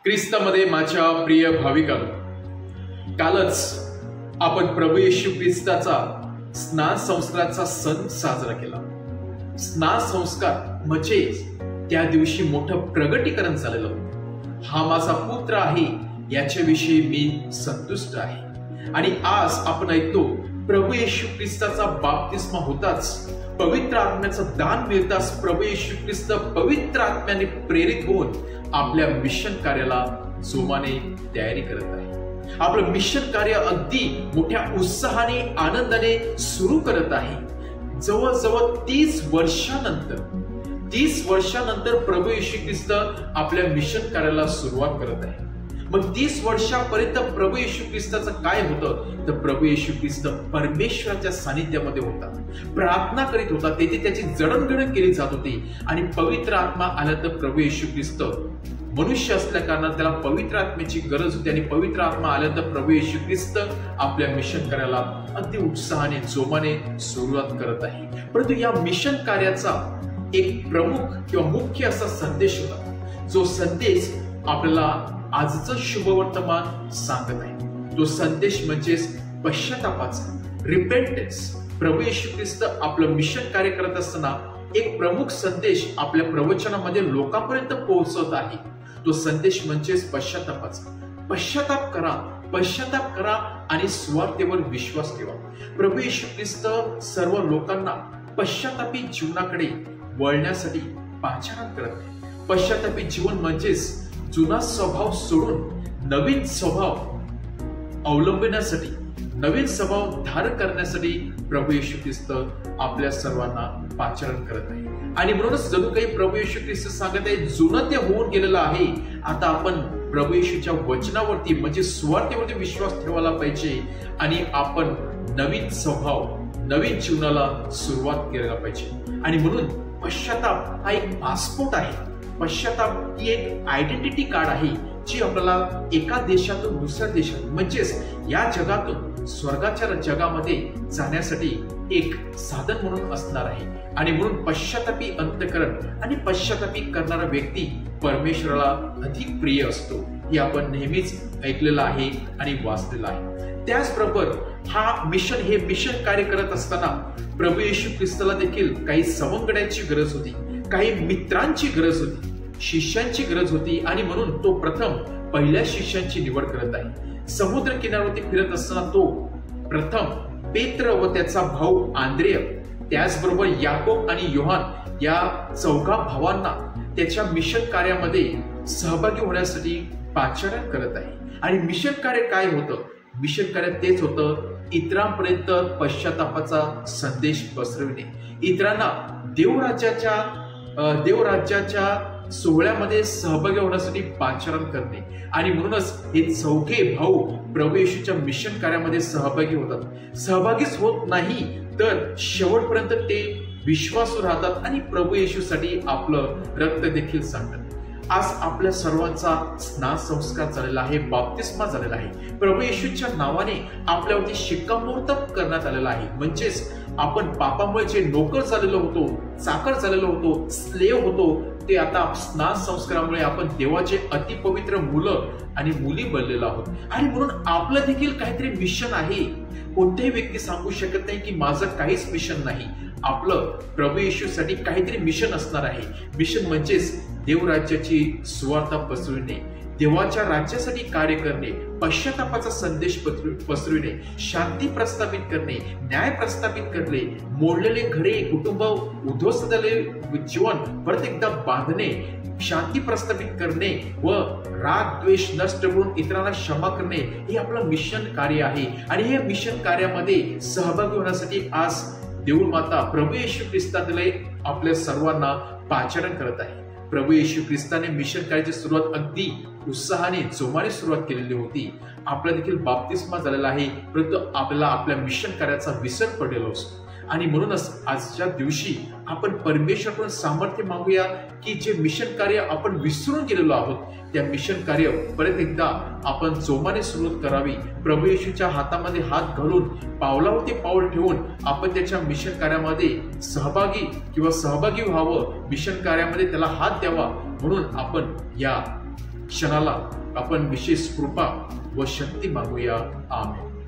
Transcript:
ख्रिस्तामध्ये माझ्या प्रिय भाविकांनो, कालच आपण प्रभू येशू ख्रिस्ताचा स्नान संस्काराचा सण साजरा केला। स्नान संस्कार म्हणजे त्या दिवशी मोठं प्रगटीकरण झालेलं होतं। हा माझा पुत्र आहे याच्याविषयी मी संतुष्ट आहे। आणि आज आपण ऐकतो प्रभू येशू ख्रिस्ताचा बाप्तिस्मा होताच, पवित्र आत्म्याचं दान मिळताच प्रभू येशू ख्रिस्त पवित्र आत्म्याने प्रेरित होऊन आपल्या मिशन कार्याला जोमाने तयारी करत आहे। आपलं मिशन कार्य अगदी मोठ्या उत्साहाने आनंदाने सुरू करत आहे। जवळजवळ 30 वर्षानंतर प्रभू येशू ख्रिस्त आपल्या मिशन कार्याला सुरुवात करत आहे। मग 30 वर्षापर्यंत प्रभू येशू ख्रिस्ताचं काय होतं तर प्रभू येशू ख्रिस्त परमेश्वराच्या सानिध्यामध्ये होता, प्रार्थना करीत होता, तेथे त्याची जडणघडण केली जात होती। आणि पवित्र आत्मा आला तर प्रभू येशू ख्रिस्त मनुष्य असल्या कारणाने त्याला पवित्र आत्म्याची गरज होती। आणि पवित्र आत्मा आला तर प्रभू येशू ख्रिस्त आपल्या मिशन कार्याला अगदी उत्साहाने जोमाने सुरुवात करत आहे। परंतु या मिशन कार्याचा एक प्रमुख किंवा मुख्य असा संदेश होता, जो संदेश आपल्याला आजचं शुभवर्तमान सांगत आहे। तो संदेश म्हणजे पश्चातापाचा, रिपेंटन्स। प्रभू येशू ख्रिस्त आपलं मिशन कार्य करत असताना एक प्रमुख संदेश आपल्या प्रवचनामध्ये लोकांपर्यंत पोहोचवत आहे। तो संदेश म्हणजे पश्चातापाचा। पश्चाताप करा आणि सुवार्तेवर विश्वास ठेवा। प्रभू येशू ख्रिस्त सर्व लोकांना पश्चातापी जीवनाकडे वळण्यासाठी पाचारण करत आहे। पश्चातापी जीवन म्हणजेच जुना स्वभाव सोडून नवीन स्वभाव अवलंबण्यासाठी, नवीन स्वभाव धारण करण्यासाठी प्रभू येशू ख्रिस्त आपल्या सर्वांना पाचारण करत आहे। आणि म्हणूनच जणू काही प्रभू येशू ख्रिस्त सांगत आहे, जुनं ते होऊन गेलेलं आहे, आता आपण प्रभू येशूच्या वचनावरती म्हणजे सुवार्तेवरती विश्वास ठेवायला पाहिजे आणि आपण नवीन स्वभाव, नवीन जीवनाला सुरुवात करायला पाहिजे। आणि म्हणून पश्चाताप हा एक पासपोर्ट आहे। पश्चाताप ही एक आयडेंटिटी कार्ड आहे, जी आपल्याला एका देशातून दुसऱ्या देशात म्हणजेच या जगातून स्वर्गाच्या जगामध्ये जाण्यासाठी एक साधन म्हणून असणार आहे। आणि म्हणून पश्चातापी अंतःकरण आणि पश्चातापी करणारा व्यक्ती परमेश्वराला अधिक प्रिय असतो, हे आपण नेहमीच ऐकलेलं आहे आणि वाचलेलं आहे। त्याचबरोबर हे मिशन कार्य करत असताना प्रभू येशू ख्रिस्ताला देखील काही सवंगड्यांची गरज होती, काही मित्रांची गरज होती, शिष्यांची गरज होती। आणि म्हणून तो प्रथम पहिल्या शिष्यांची निवड करत आहे। समुद्र किनाऱ्यावरती फिरत असताना तो प्रथम पेत्र व त्याचा भाऊ आंद्रेय, त्याचबरोबर याकोब आणि योहान या चौघा भावांना त्याच्या मिशन कार्यामध्ये सहभागी होण्यासाठी पाचारण करत आहे। आणि मिशन कार्य काय होतं? मिशन कार्य तेच होतं, इतरांपर्यंत पश्चातापाचा संदेश पसरविणे, इतरांना देवराज्याच्या सोहळ्यामध्ये सहभागी होण्यासाठी पाचारण करणे। आणि म्हणूनच हे चौघे भाऊ प्रभू येशूच्या मिशन कार्यामध्ये सहभागी होतात। सहभागीच होत नाही तर शेवटपर्यंत ते विश्वासू राहतात आणि प्रभू येशूसाठी आपलं रक्त देखील सांगतात। आज आपल्या सर्वांचा स्नान संस्कार झालेला आहे, बाप्तिस्मा झालेला आहे। प्रभू येशूच्या नावाने आपल्यावरती शिक्कामोर्तब करण्यात आलेला आहे। म्हणजेच आपण पापामुळे जे नोकर झालेलो होतो, चाकर झालेलो होतो, स्लेव होतो, ते आता स्नान संस्कारामुळे आपण देवाचे अतिपवित्र मुलं आणि मुली बनलेलो आहोत। आणि म्हणून आपलं देखील काहीतरी मिशन आहे। कोणत्याही व्यक्ती सांगू शकत नाही की माझं काहीच मिशन नाही। आपलं प्रभू येशूसाठी काहीतरी मिशन असणार आहे। मिशन म्हणजेच देवराज्याची सुवार्ता पसरविणे, देवाच्या राज्यासाठी कार्य करणे, पश्चातापाचा संदेश पसरविणे, शांती प्रस्थापित करणे, न्याय प्रस्थापित करणे, मोडलेले घरे, कुटुंब, उद्ध्वस्त झालेले जीवन परत एकदा बांधणे, शांती प्रस्थापित करणे व राग द्वेष नष्ट करून इतरांना क्षमा करणे, हे आपलं मिशन कार्य आहे। आणि हे मिशन कार्यामध्ये सहभागी होण्यासाठी आज देऊळ माता प्रभू येशू ख्रिस्ताने आपल्या सर्वांना पाचारण करत आहे। प्रभू येशू ख्रिस्ताने मिशन कार्याची सुरुवात अगदी उत्साहाने जोमाने सुरुवात केलेली होती। आपला देखील बाप्तिस्मा झालेला आहे, परंतु आपल्याला आपल्या मिशन कार्याचा विसर पडलेला असतो। आणि म्हणूनच आजच्या दिवशी आपण परमेश्वराकडून सामर्थ्य मागूया की जे मिशन कार्य आपण विसरून गेलेलो आहोत, त्या मिशन कार्य परत एकदा आपण जोमाने सुरुवात करावी। प्रभू येशूच्या हातामध्ये हात घालून पावलावरती पाऊल ठेवून आपण त्याच्या मिशन कार्यामध्ये सहभागी व्हावं, मिशन कार्यामध्ये त्याला हात द्यावा। म्हणून आपण या क्षणाला आपण विशेष कृपा व शक्ती मागूया. आमेन.